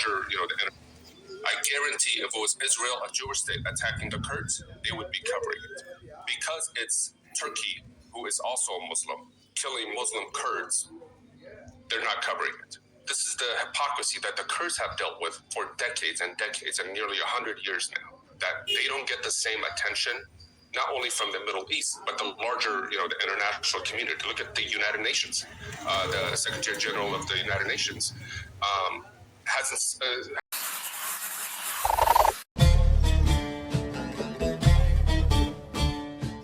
larger, I guarantee if it was Israel, a Jewish state, attacking the Kurds, they would be covering it. Because it's Turkey, who is also a Muslim, killing Muslim Kurds, they're not covering it. This is the hypocrisy that the Kurds have dealt with for decades and decades and nearly 100 years now, that they don't get the same attention, not only from the Middle East, but the larger, the international community. Look at the United Nations. The Secretary General of the United Nations hasn't...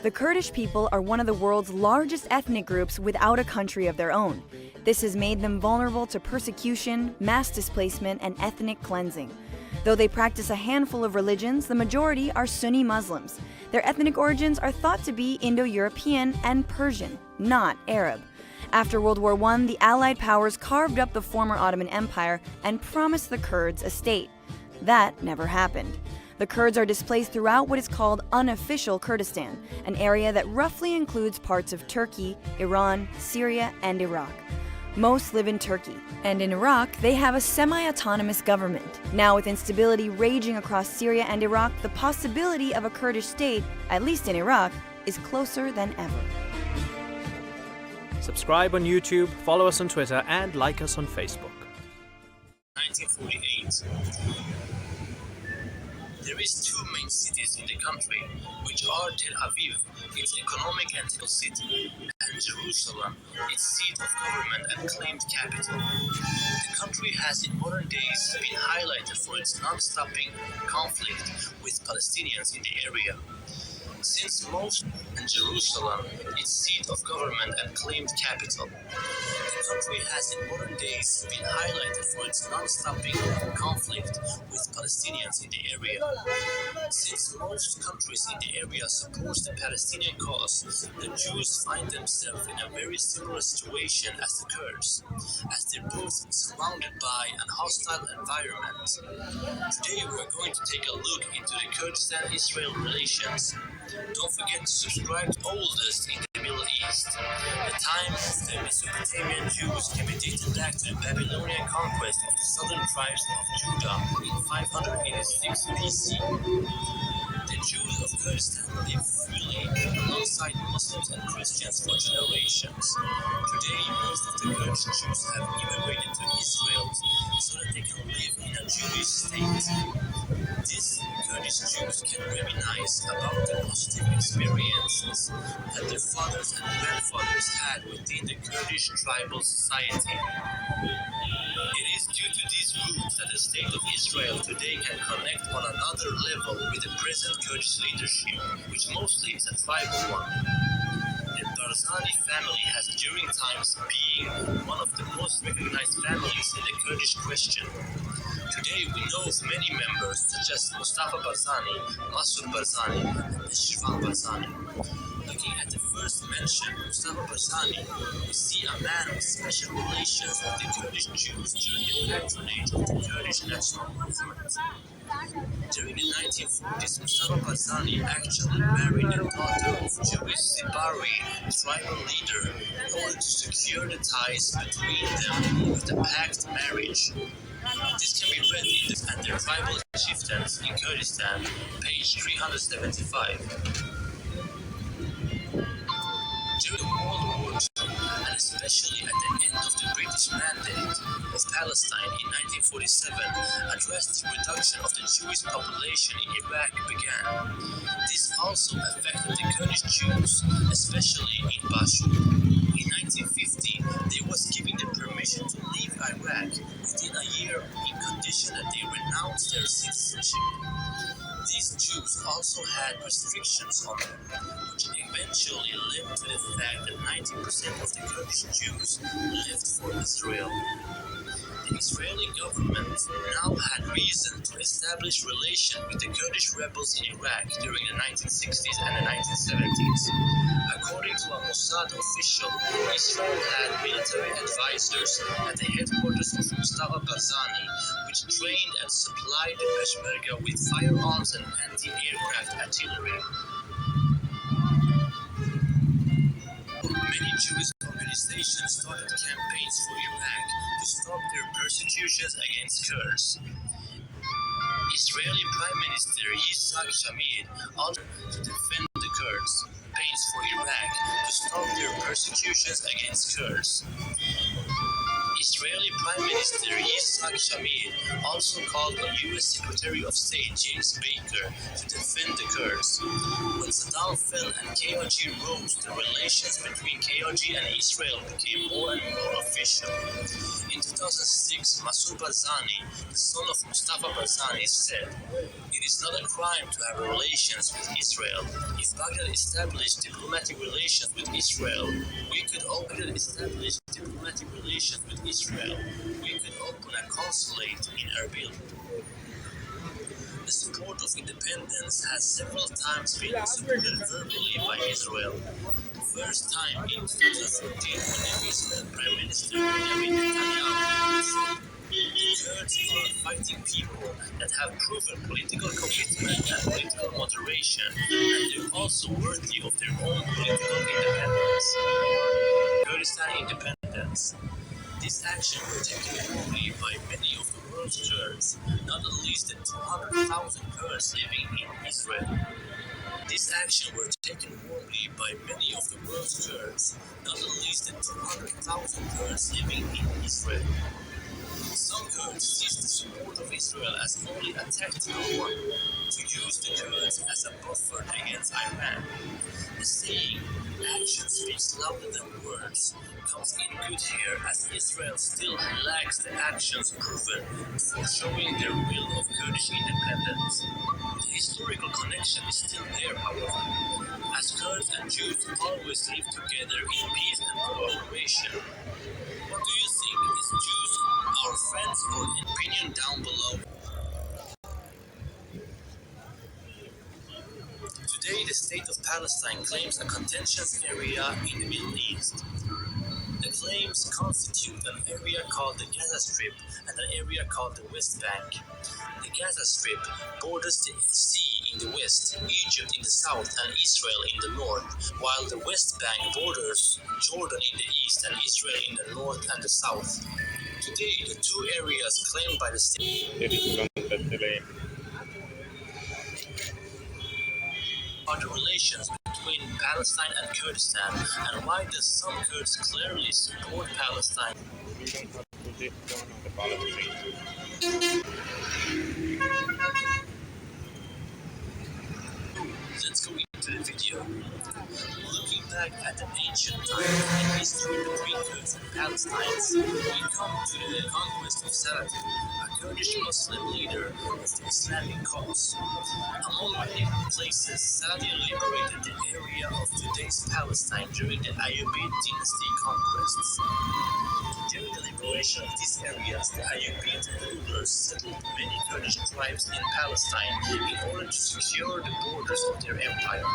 The Kurdish people are one of the world's largest ethnic groups without a country of their own. This has made them vulnerable to persecution, mass displacement, and ethnic cleansing. Though they practice a handful of religions, the majority are Sunni Muslims. Their ethnic origins are thought to be Indo-European and Persian, not Arab. After World War I, the Allied powers carved up the former Ottoman Empire and promised the Kurds a state. That never happened. The Kurds are displaced throughout what is called unofficial Kurdistan, an area that roughly includes parts of Turkey, Iran, Syria, and Iraq. Most live in Turkey, and in Iraq, they have a semi-autonomous government. Now, with instability raging across Syria and Iraq, the possibility of a Kurdish state, at least in Iraq, is closer than ever. Subscribe on YouTube, follow us on Twitter, and like us on Facebook. 1948. There is two main cities in the country, which are Tel Aviv, its economic and political city, and Jerusalem, its seat of government and claimed capital. The country has in modern days been highlighted for its non-stopping conflict with Palestinians in the area. Since most in Jerusalem, its seat of government and claimed capital, the country has in modern days been highlighted for its non-stopping conflict with Palestinians in the area. Since most countries in the area support the Palestinian cause, the Jews find themselves in a very similar situation as the Kurds, as they're both surrounded by an hostile environment. Today we are going to take a look into the Kurdistan-Israel relations. Don't forget to subscribe to Oldest in the Middle East. The time of the Mesopotamian Jews can be dated back to the Babylonian conquest of the southern tribes of Judah in 586 BC. The Jews of Kurdistan live freely alongside Muslims and Christians for generations. Today, most of the Kurdish Jews have immigrated to Israel so that they can live in a Jewish state. These Kurdish Jews can reminisce about the positive experiences that their fathers and grandfathers had within the Kurdish tribal society. It is due to these roots that the state of Israel today can connect on another level with the present Kurdish leadership, which mostly is a tribal one. The Barzani family has during times been one of the most recognized families in the Kurdish question. Today we know of many members such as Mustafa Barzani, Masud Barzani, and Shirvan Barzani. Looking at the first mention, Mustafa Barzani, we see a man with special relations with the Kurdish Jews during the patronage of the Kurdish national movement. During the 1940s, Mustafa Barzani actually married a daughter of Jewish Zibari tribal leader in order to secure the ties between them with a pact marriage. This can be read in the tribal chieftains in Kurdistan, page 375. During World War II, and especially at the end of the British Mandate of Palestine in 1947, a drastic reduction of the Jewish population in Iraq began. This also affected the Kurdish Jews, especially in Bashur. In 1950, they was given the permission to leave Iraq within a year in condition that they renounce their citizenship. These Jews also had restrictions on them, which eventually led to the fact that 90% of the Kurdish Jews left for Israel. The Israeli government now had reason to establish relations with the Kurdish rebels in Iraq during the 1960s and the 1970s. According to a Mossad official, Israel had military advisors at the headquarters of Mustafa Barzani, which trained and supplied the Peshmerga with firearms and anti-aircraft artillery. Many Jewish communities organization started campaigns for Iraq to stop their persecutions against Kurds. Israeli Prime Minister Yitzhak Shamir also to defend the Kurds. Campaigns for Iraq to stop their persecutions against Kurds. Israeli Prime Minister Yitzhak Shamir also called on U.S. Secretary of State James Baker to defend the Kurds. When Saddam fell and KRG rose, the relations between KRG and Israel became more and more official. In 2006, Masoud Barzani, the son of Mustafa Barzani, said, "It is not a crime to have relations with Israel. If Baghdad established diplomatic relations with Israel, we could open a consulate in Erbil." The support of independence has several times been supported verbally by Israel. The first time in 2014 when the Israel Prime Minister Benjamin Netanyahu said, "The Kurds are fighting people that have proven political commitment and political moderation, and they're also worthy of their own political independence." Kurdistan independence. This action was taken warmly by many of the world's Kurds, not the least the 200,000 Kurds living in Israel. This action was taken warmly by many of the world's Kurds, not the least the 200,000 Kurds living in Israel. Some Kurds sees the support of Israel as only a tactical one, to use the Kurds as a buffer against Iran. The saying, "action speaks louder than words," comes in good here as Israel still lacks the actions proven for showing their will of Kurdish independence. The historical connection is still there, however, as Kurds and Jews always live together in peace and cooperation. What do you think? Is Jews our friends, or an opinion down below? Today, the state of Palestine claims a contentious area in the Middle East. The claims constitute an area called the Gaza Strip and an area called the West Bank. The Gaza Strip borders the sea in the west, Egypt in the south, and Israel in the north, while the West Bank borders Jordan in the east and Israel in the north and the south. Today, the two areas claimed by the state are the relations between Palestine and Kurdistan, and why does some Kurds clearly support Palestine? Let's go into the video. Looking back at the ancient times and history between Kurds and Palestinians, we come to the conquest of Saladin, a Kurdish Muslim leader of the Islamic cause. Among many places, Saladin liberated the area of today's Palestine during the Ayyubid dynasty conquests. During the liberation of these areas, the Ayyubid rulers settled many Kurdish tribes in Palestine in order to secure the borders of their empire.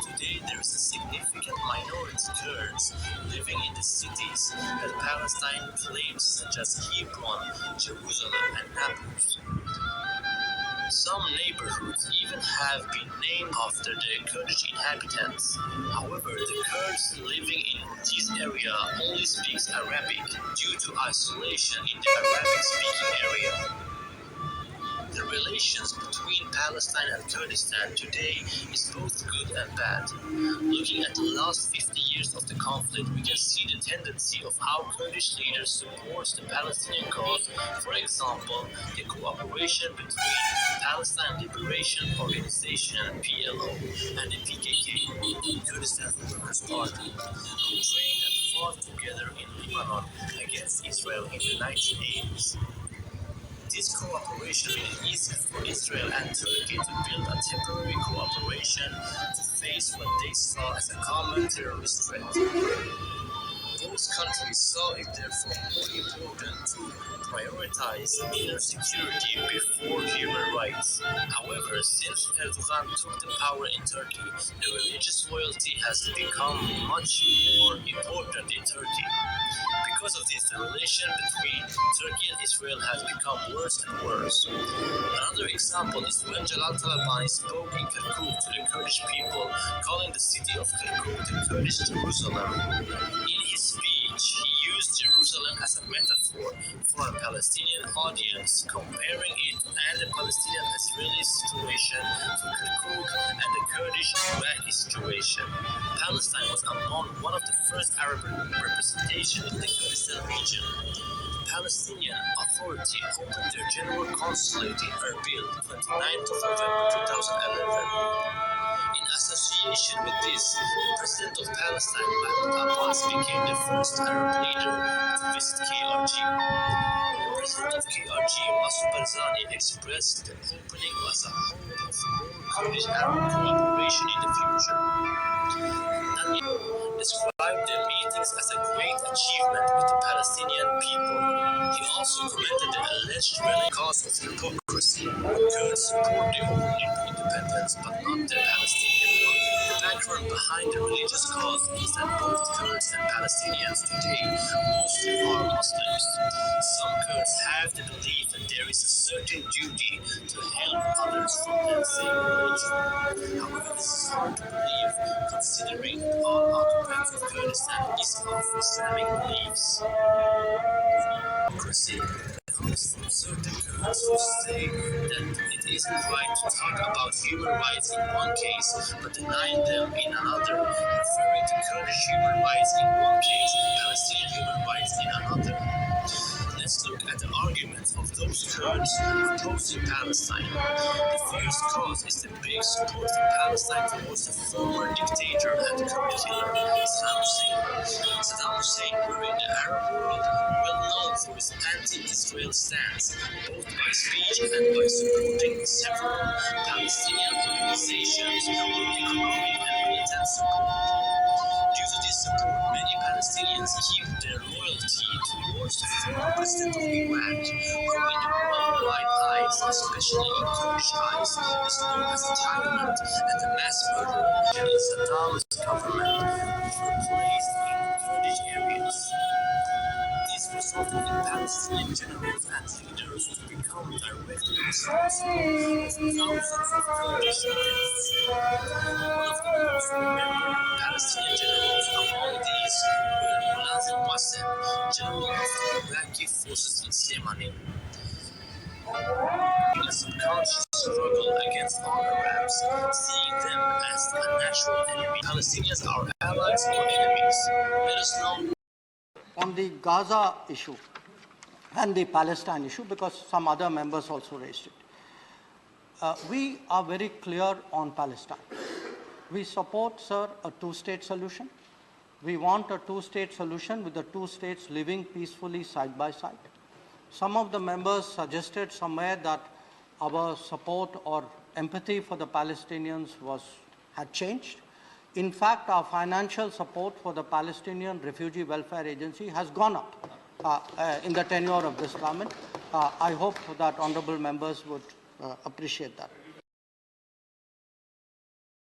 Today, there is a significant minority of Kurds living in the cities that Palestine claims, such as Hebron, Jerusalem, and Nablus. Some neighborhoods even have been named after the Kurdish inhabitants. However, the Kurds living in this area only speaks Arabic due to isolation in the Arabic-speaking area. The relations between Palestine and Kurdistan today is both good and bad. Looking at the last 50 years of the conflict, we can see the tendency of how Kurdish leaders support the Palestinian cause. For example, the cooperation between Palestine Liberation Organization (PLO) and the PKK, Kurdistan Workers' Party, who trained and fought together in Lebanon against Israel in the 1980s. This cooperation made it easy for Israel and Turkey to build a temporary cooperation to face what they saw as a common terrorist threat. Both Most countries saw it therefore more important to prioritize inner security before human rights. However, since Erdogan took the power in Turkey, the religious loyalty has become much more important in Turkey. Because of this, the relation between Turkey and Israel has become worse and worse. Another example is when Jalal Talabani spoke in Kirkuk to the Kurdish people, calling the city of Kirkuk the Kurdish Jerusalem. In his speech, he used Jerusalem as a metaphor for a Palestinian audience, comparing it and the Palestinian-Israeli situation to Kirkuk and the Kurdish-Iraqi situation. Palestine was among one of the first Arab representations in the Kurdistan region. The Palestinian Authority opened their general consulate in Erbil 29th of November 2011. In association with this, the President of Palestine, Mahmoud Abbas, became the first Arab leader to visit KRG. The President of KRG, Masoud Barzani, expressed the opening as a hope of more Kurdish-Arab cooperation in the future. Netanyahu described the meetings as a great achievement with the Palestinian people. He also commended the alleged cause of hypocrisy. Kurds support their own independence, but not the Palestinian one. The background behind the religious cause is that both Kurds and Palestinians today mostly are Muslims. Some Kurds have the belief that there is a certain duty to help others from the same religion. However, this is hard to believe, considering that all occupants of Kurdistan is of Islamic beliefs. Hypocrisy comes from certain Kurds who say that it isn't right to talk about human rights in one case, but deny them in another, referring to Kurdish human rights in one case and Palestinian human rights in another. Let's look at the arguments of those Kurds opposing Palestine. The first cause is the big support for Palestine towards the former dictator and Kurd killer, Saddam Hussein. Saddam Hussein, were in the Arab world well known for his anti-Israel stance, both by speech and by supporting several Palestinian organizations with economic and military support. Due to this support, many Palestinians keep their loyalty towards the former president of Iraq, who in the worldwide eyes, especially in Kurdish eyes, is known as a tyrant and a mass murderer in Saddam's government, which were placed in Kurdish areas. This resulted in Palestinian generals and leaders to become directly responsible for thousands of Kurdish deaths. One of the most remembered Palestinian generals among these were Mulazim Wassem, general of the Iraqi forces in Semani. In a subconscious struggle against all Arabs, seeing them as a natural enemy. Palestinians are allies or enemies. Let us know. On the Gaza issue and the Palestine issue, because some other members also raised it. We are very clear on Palestine. We support, sir, a two-state solution. We want a two-state solution with the two states living peacefully side by side. Some of the members suggested somewhere that our support or empathy for the Palestinians had changed. In fact, our financial support for the Palestinian Refugee Welfare Agency has gone up in the tenure of this government. I hope that honorable members would appreciate that.